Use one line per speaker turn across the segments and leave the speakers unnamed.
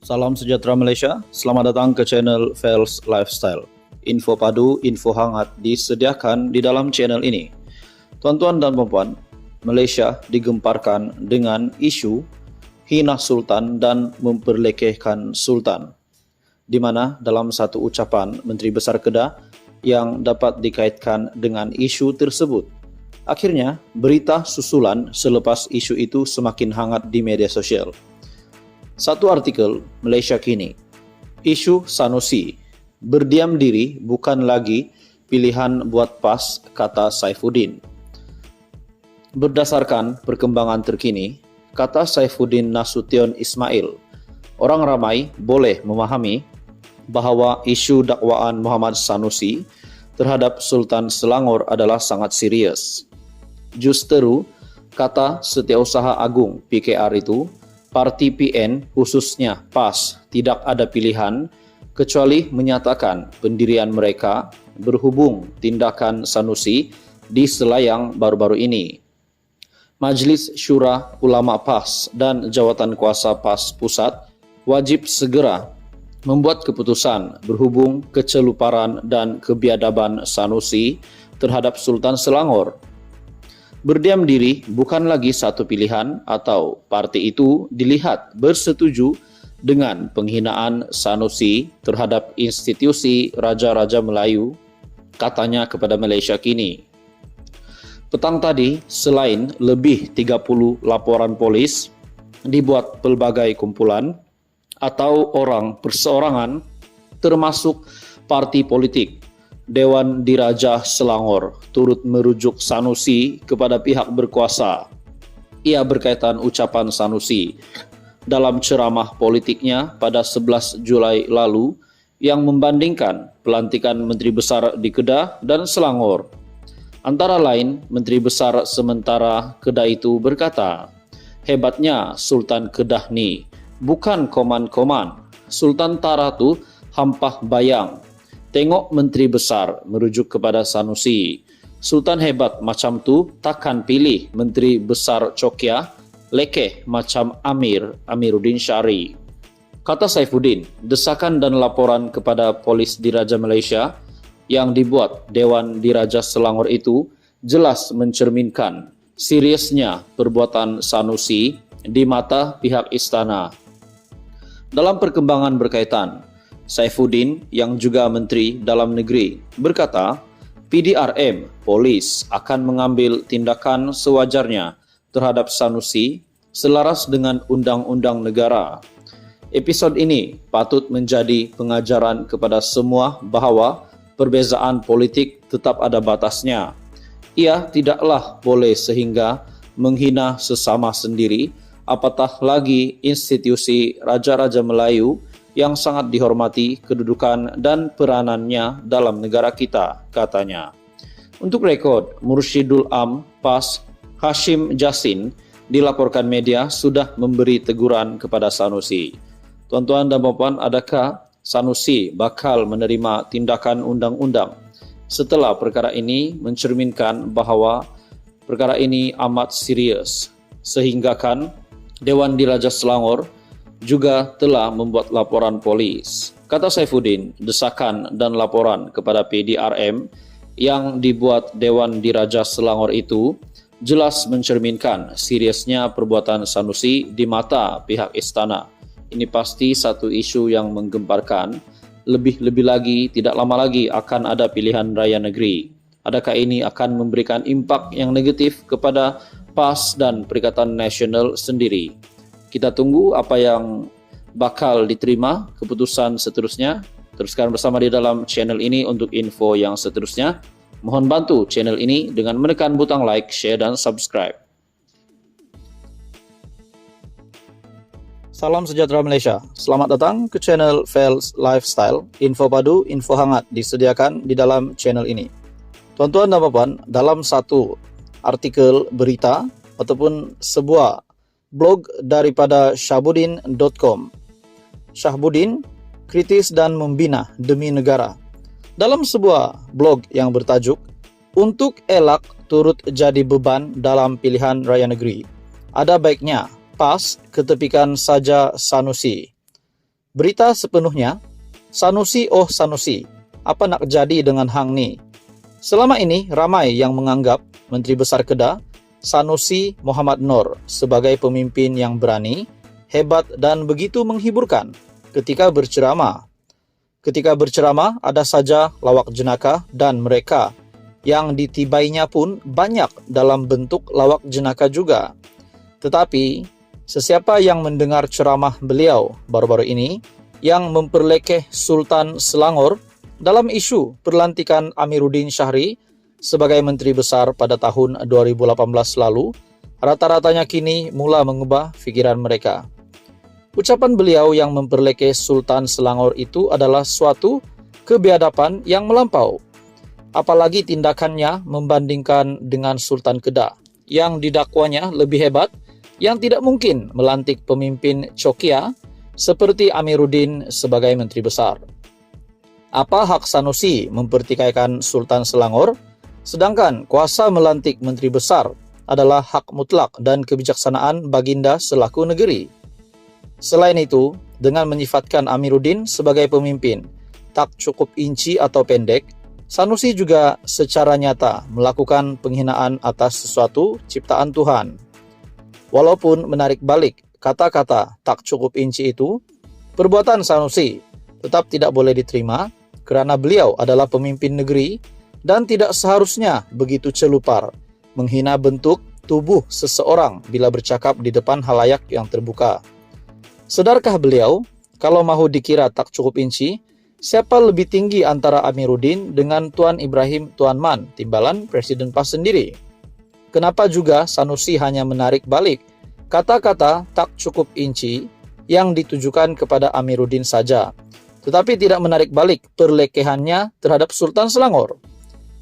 Salam sejahtera Malaysia, selamat datang ke channel Fels Lifestyle. Info padu, info hangat disediakan di dalam channel ini. Tuan-tuan dan puan-puan, Malaysia digemparkan dengan isu hina Sultan dan memperlekehkan Sultan, di mana dalam satu ucapan Menteri Besar Kedah yang dapat dikaitkan dengan isu tersebut. Akhirnya, berita susulan selepas isu itu semakin hangat di media sosial. Satu artikel Malaysia Kini, isu Sanusi, berdiam diri bukan lagi pilihan buat PAS, kata Saifuddin. Berdasarkan perkembangan terkini, kata Saifuddin Nasution Ismail, orang ramai boleh memahami bahawa isu dakwaan Muhammad Sanusi terhadap Sultan Selangor adalah sangat serius. Justeru, kata Setiausaha Agung PKR itu, Parti PN khususnya PAS tidak ada pilihan kecuali menyatakan pendirian mereka berhubung tindakan Sanusi di Selayang baru-baru ini. Majlis Syura Ulama PAS dan Jawatan Kuasa PAS Pusat wajib segera membuat keputusan berhubung keceluparan dan kebiadaban Sanusi terhadap Sultan Selangor. Berdiam diri bukan lagi satu pilihan atau parti itu dilihat bersetuju dengan penghinaan Sanusi terhadap institusi Raja-Raja Melayu, katanya kepada Malaysia Kini. Petang tadi, selain lebih 30 laporan polis dibuat pelbagai kumpulan atau orang perseorangan termasuk parti politik, Dewan Diraja Selangor turut merujuk Sanusi kepada pihak berkuasa. Ia berkaitan ucapan Sanusi dalam ceramah politiknya pada 11 Julai lalu yang membandingkan pelantikan Menteri Besar di Kedah dan Selangor. Antara lain, Menteri Besar sementara Kedah itu berkata, hebatnya Sultan Kedah ni, bukan koman-koman. Sultan Tara tu hampah bayang. Tengok Menteri Besar merujuk kepada Sanusi. Sultan hebat macam tu takkan pilih Menteri Besar Cokia lekeh macam Amiruddin Syari. Kata Saifuddin, desakan dan laporan kepada Polis Diraja Malaysia yang dibuat Dewan Diraja Selangor itu jelas mencerminkan seriusnya perbuatan Sanusi di mata pihak istana. Dalam perkembangan berkaitan, Saifuddin yang juga Menteri Dalam Negeri berkata, PDRM, polis akan mengambil tindakan sewajarnya terhadap Sanusi selaras dengan undang-undang negara. Episod ini patut menjadi pengajaran kepada semua bahawa perbezaan politik tetap ada batasnya. Ia tidaklah boleh sehingga menghina sesama sendiri, apatah lagi institusi Raja-Raja Melayu yang sangat dihormati kedudukan dan peranannya dalam negara kita, katanya. Untuk rekod, Mursyidul Am PAS Hashim Jassin dilaporkan media sudah memberi teguran kepada Sanusi. Tuan-tuan dan puan-puan, adakah Sanusi bakal menerima tindakan undang-undang setelah perkara ini mencerminkan bahawa perkara ini amat serius, sehinggakan Dewan Diraja Selangor juga telah membuat laporan polis. Kata Saifuddin, desakan dan laporan kepada PDRM yang dibuat Dewan Diraja Selangor itu jelas mencerminkan seriusnya perbuatan Sanusi di mata pihak istana. Ini pasti satu isu yang menggemparkan. Lebih-lebih lagi, tidak lama lagi akan ada pilihan raya negeri. Adakah ini akan memberikan impak yang negatif kepada PAS dan Perikatan Nasional sendiri? Kita tunggu apa yang bakal diterima keputusan seterusnya. Teruskan bersama di dalam channel ini untuk info yang seterusnya. Mohon bantu channel ini dengan menekan butang like, share dan subscribe. Salam sejahtera Malaysia. Selamat datang ke channel Fels Lifestyle. Info padu, info hangat disediakan di dalam channel ini. Tuan-tuan dan puan-puan, dalam satu artikel berita ataupun sebuah blog daripada Syahbuddin.com. Syahbuddin kritis dan membina demi negara. Dalam sebuah blog yang bertajuk Untuk elak turut jadi beban dalam pilihan raya negeri, ada baiknya PAS ketepikan saja Sanusi. Berita sepenuhnya, Sanusi oh Sanusi, apa nak jadi dengan hang ni? Selama ini ramai yang menganggap Menteri Besar Kedah, Sanusi Muhammad Noor sebagai pemimpin yang berani, hebat dan begitu menghiburkan ketika berceramah. Ketika berceramah ada saja lawak jenaka dan mereka yang ditibainya pun banyak dalam bentuk lawak jenaka juga. Tetapi sesiapa yang mendengar ceramah beliau baru-baru ini yang memperlekeh Sultan Selangor dalam isu perlantikan Amiruddin Syahri sebagai Menteri Besar pada tahun 2018 lalu, rata-ratanya kini mula mengubah fikiran mereka. Ucapan beliau yang memperlekeh Sultan Selangor itu adalah suatu kebiadaban yang melampau. Apalagi tindakannya membandingkan dengan Sultan Kedah yang didakwanya lebih hebat, yang tidak mungkin melantik pemimpin cokia seperti Amiruddin sebagai Menteri Besar. Apa hak Sanusi mempertikaikan Sultan Selangor, sedangkan kuasa melantik Menteri Besar adalah hak mutlak dan kebijaksanaan Baginda selaku negeri. Selain itu, dengan menyifatkan Amiruddin sebagai pemimpin tak cukup inci atau pendek, Sanusi juga secara nyata melakukan penghinaan atas sesuatu ciptaan Tuhan. Walaupun menarik balik kata-kata tak cukup inci itu, perbuatan Sanusi tetap tidak boleh diterima karena beliau adalah pemimpin negeri dan tidak seharusnya begitu celupar menghina bentuk tubuh seseorang bila bercakap di depan halayak yang terbuka. Sedarkah beliau kalau mahu dikira tak cukup inci, siapa lebih tinggi antara Amiruddin dengan Tuan Ibrahim Tuan Man, timbalan Presiden PAS sendiri? Kenapa juga Sanusi hanya menarik balik kata-kata tak cukup inci yang ditujukan kepada Amiruddin saja, tetapi tidak menarik balik perlekehannya terhadap Sultan Selangor?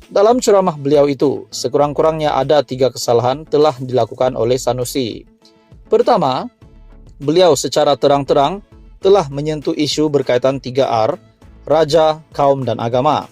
Dalam ceramah beliau itu, sekurang-kurangnya ada 3 kesalahan telah dilakukan oleh Sanusi. Pertama, beliau secara terang-terang telah menyentuh isu berkaitan 3R, raja, kaum, dan agama.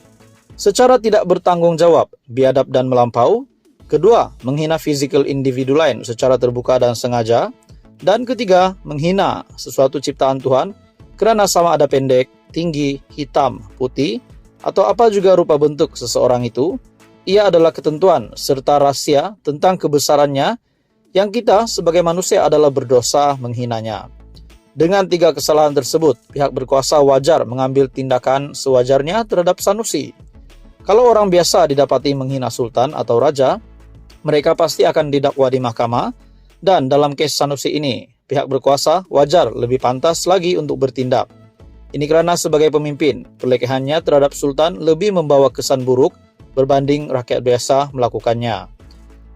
Secara tidak bertanggung jawab, biadab dan melampau. Kedua, menghina fisikal individu lain secara terbuka dan sengaja. Dan ketiga, menghina sesuatu ciptaan Tuhan karena sama ada pendek, tinggi, hitam, putih, atau apa juga rupa bentuk seseorang itu, ia adalah ketentuan serta rahasia tentang kebesarannya yang kita sebagai manusia adalah berdosa menghinanya. Dengan 3 kesalahan tersebut, pihak berkuasa wajar mengambil tindakan sewajarnya terhadap Sanusi. Kalau orang biasa didapati menghina sultan atau raja, mereka pasti akan didakwa di mahkamah, dan dalam kes Sanusi ini, pihak berkuasa wajar lebih pantas lagi untuk bertindak. Ini karena sebagai pemimpin, perlekehannya terhadap sultan lebih membawa kesan buruk berbanding rakyat biasa melakukannya.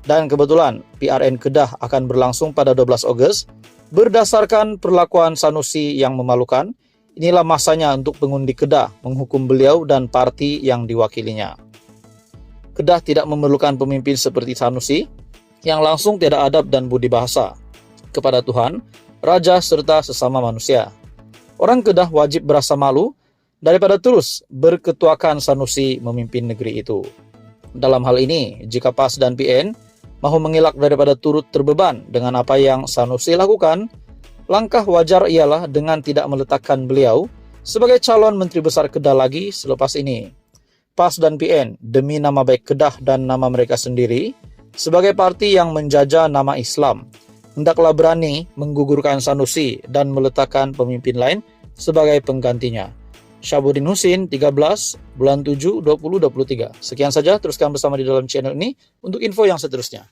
Dan kebetulan PRN Kedah akan berlangsung pada 12 Ogos. Berdasarkan perlakuan Sanusi yang memalukan, inilah masanya untuk pengundi Kedah menghukum beliau dan parti yang diwakilinya. Kedah tidak memerlukan pemimpin seperti Sanusi yang langsung tidak adab dan budi bahasa kepada Tuhan, raja serta sesama manusia. Orang Kedah wajib berasa malu daripada terus berketuakan Sanusi memimpin negeri itu. Dalam hal ini, jika PAS dan PN mahu mengelak daripada turut terbeban dengan apa yang Sanusi lakukan, langkah wajar ialah dengan tidak meletakkan beliau sebagai calon Menteri Besar Kedah lagi selepas ini. PAS dan PN demi nama baik Kedah dan nama mereka sendiri, sebagai parti yang menjajah nama Islam, hendaklah berani menggugurkan Sanusi dan meletakkan pemimpin lain sebagai penggantinya. Syabuddin Husin, 13 bulan 7 2023. Sekian saja, teruskan bersama di dalam channel ini untuk info yang seterusnya.